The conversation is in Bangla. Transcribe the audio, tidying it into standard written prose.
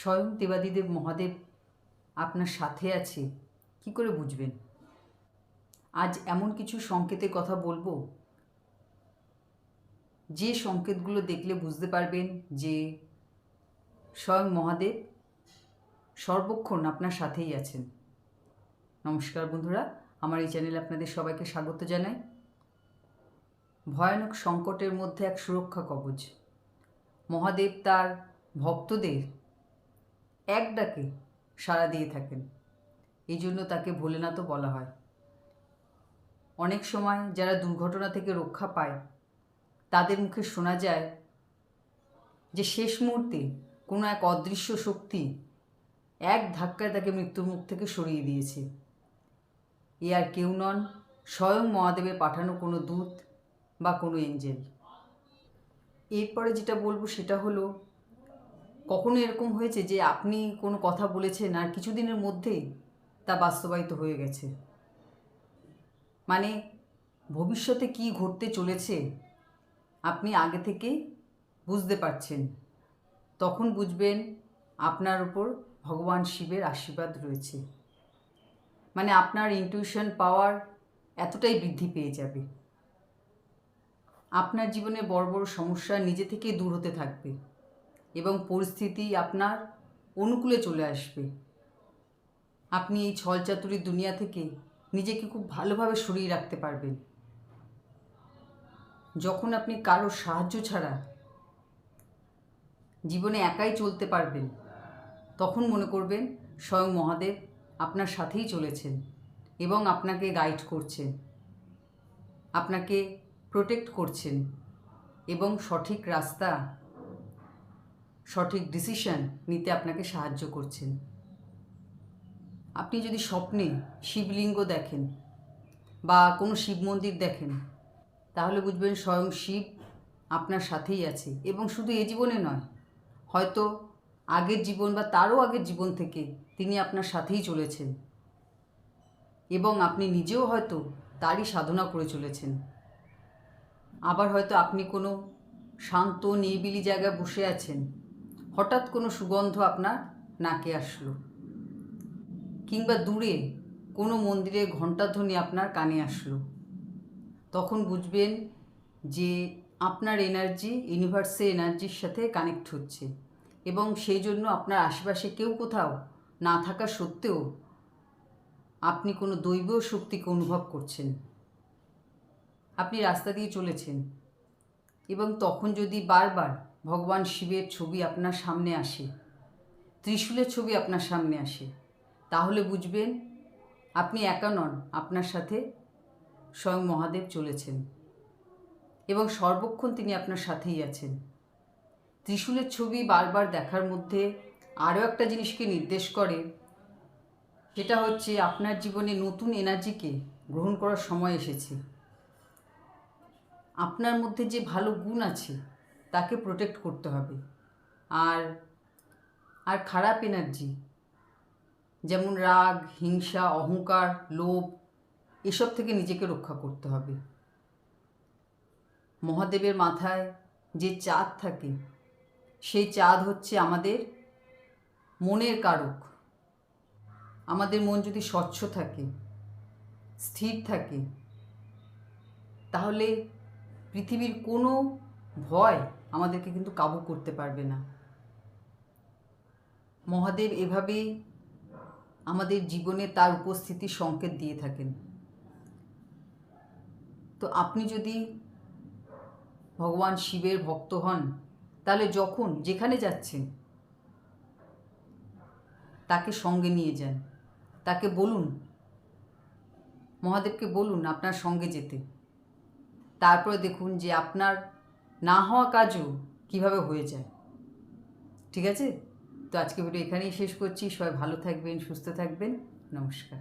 স্বয়ং দেবাদিদেব মহাদেব আপনার সাথে আছে কি করে বুঝবেন? আজ এমন কিছু সংকেতের কথা বলবো যে সংকেতগুলো দেখলে বুঝতে পারবেন যে স্বয়ং মহাদেব সর্বক্ষণ আপনার সাথেই আছেন। নমস্কার বন্ধুরা, আমার এই চ্যানেলে আপনাদের সবাইকে স্বাগত জানাই। ভয়ানক সংকটের মধ্যে এক সুরক্ষা কবচ। মহাদেব তার ভক্তদের এক ডাকে সাড়া দিয়ে থাকেন, এই জন্য তাকে ভোলেনাথও বলা হয়। অনেক সময় যারা দুর্ঘটনা থেকে রক্ষা পায় তাদের মুখে শোনা যায় যে শেষ মুহূর্তে কোনো এক অদৃশ্য শক্তি এক ধাক্কায় তাকে মৃত্যুর মুখ থেকে সরিয়ে দিয়েছে। এ আর কেউ নন, স্বয়ং মহাদেবের পাঠানো কোনো দূত বা কোনো এঞ্জেল। এরপরে যেটা বলবো সেটা হলো, কখনো এরকম হয়েছে যে আপনি কোনো কথা বলেছেন আর কিছুদিনের মধ্যেই তা বাস্তবায়িত হয়ে গেছে? মানে ভবিষ্যতে কি ঘটতে চলেছে আপনি আগে থেকেই বুঝতে পারছেন। তখন বুঝবেন আপনার উপর ভগবান শিবের আশীর্বাদ রয়েছে। মানে আপনার ইনটিউশন পাওয়ার এতটাই বৃদ্ধি পেয়ে যাবে। আপনার জীবনে বড় বড় সমস্যা নিজে থেকেই দূর হতে থাকবে এবং পরিস্থিতি আপনার অনুকূলে চলে আসবে। আপনি এই ছলচাতুরির দুনিয়া থেকে নিজেকে খুব ভালোভাবে সরিয়ে রাখতে পারবেন। যখন আপনি কারোর সাহায্য ছাড়া জীবনে একাই চলতে পারবেন, তখন মনে করবেন স্বয়ং মহাদেব আপনার সাথেই চলেছেন এবং আপনাকে গাইড করছেন, আপনাকে প্রোটেক্ট করছেন এবং সঠিক রাস্তা, সঠিক ডিসিশন নিতে আপনাকে সাহায্য করছেন। আপনি যদি স্বপ্নে শিবলিঙ্গ দেখেন বা কোনো শিব মন্দির দেখেন, তাহলে বুঝবেন স্বয়ং শিব আপনার সাথেই আছে এবং শুধু এ জীবনে নয়, হয়তো আগের জীবন বা তারও আগের জীবন থেকে তিনি আপনার সাথেই চলেছেন এবং আপনি নিজেও হয়তো তারই সাধনা করে চলেছেন। আবার হয়তো আপনি কোনো শান্ত নিরিবিলি জায়গায় বসে আছেন, হঠাৎ কোনো সুগন্ধ আপনার নাকে আসলো, কিংবা দূরে কোনো মন্দিরে ঘণ্টাধ্বনি আপনার কানে আসলো, তখন বুঝবেন যে আপনার এনার্জি ইউনিভার্সের এনার্জির সাথে কানেক্ট হচ্ছে এবং সেই জন্য আপনার আশেপাশে কেউ কোথাও না থাকা সত্ত্বেও আপনি কোনো দৈব শক্তিকে অনুভব করছেন। আপনি রাস্তা দিয়ে চলেছেন এবং তখন যদি বারবার ভগবান শিবের ছবি আপনার সামনে আসে, ত্রিশূলের ছবি আপনার সামনে আসে, তাহলে বুঝবেন আপনি একা নন, আপনার সাথে স্বয়ং মহাদেব চলেছেন এবং সর্বক্ষণ তিনি আপনার সাথেই আছেন। ত্রিশূলের ছবি বারবার দেখার মধ্যে আরও একটা জিনিসকে নির্দেশ করে, সেটা হচ্ছে আপনার জীবনে নতুন এনার্জিকে গ্রহণ করার সময় এসেছে। আপনার মধ্যে যে ভালো গুণ আছে তাকে প্রোটেক্ট করতে হবে, আর খারাপ এনার্জি যেমন রাগ, হিংসা, অহংকার, লোভ, এসব থেকে নিজেকে রক্ষা করতে হবে। মহাদেবের মাথায় যে চাঁদ থাকে, সেই চাঁদ হচ্ছে আমাদের মনের কারক। আমাদের মন যদি স্বচ্ছ থাকে, স্থির থাকে, তাহলে পৃথিবীর কোনো ভয় আমাদেরকে কিন্তু কাবু করতে পারবে না। মহাদেব এভাবেই আমাদের জীবনে তার উপস্থিতির সংকেত দিয়ে থাকেন। তো আপনি যদি ভগবান শিবের ভক্ত হন, তাহলে যখন যেখানে যাচ্ছেন তাকে সঙ্গে নিয়ে যান, তাকে বলুন, মহাদেবকে বলুন আপনার সঙ্গে যেতে। তারপরে দেখুন যে আপনার না হওয়া কাজও কিভাবে হয়ে যায়। ঠিক আছে? তো আজকে ভিডিও এখানেই শেষ করছি। সবাই ভালো থাকবেন, সুস্থ থাকবেন। নমস্কার।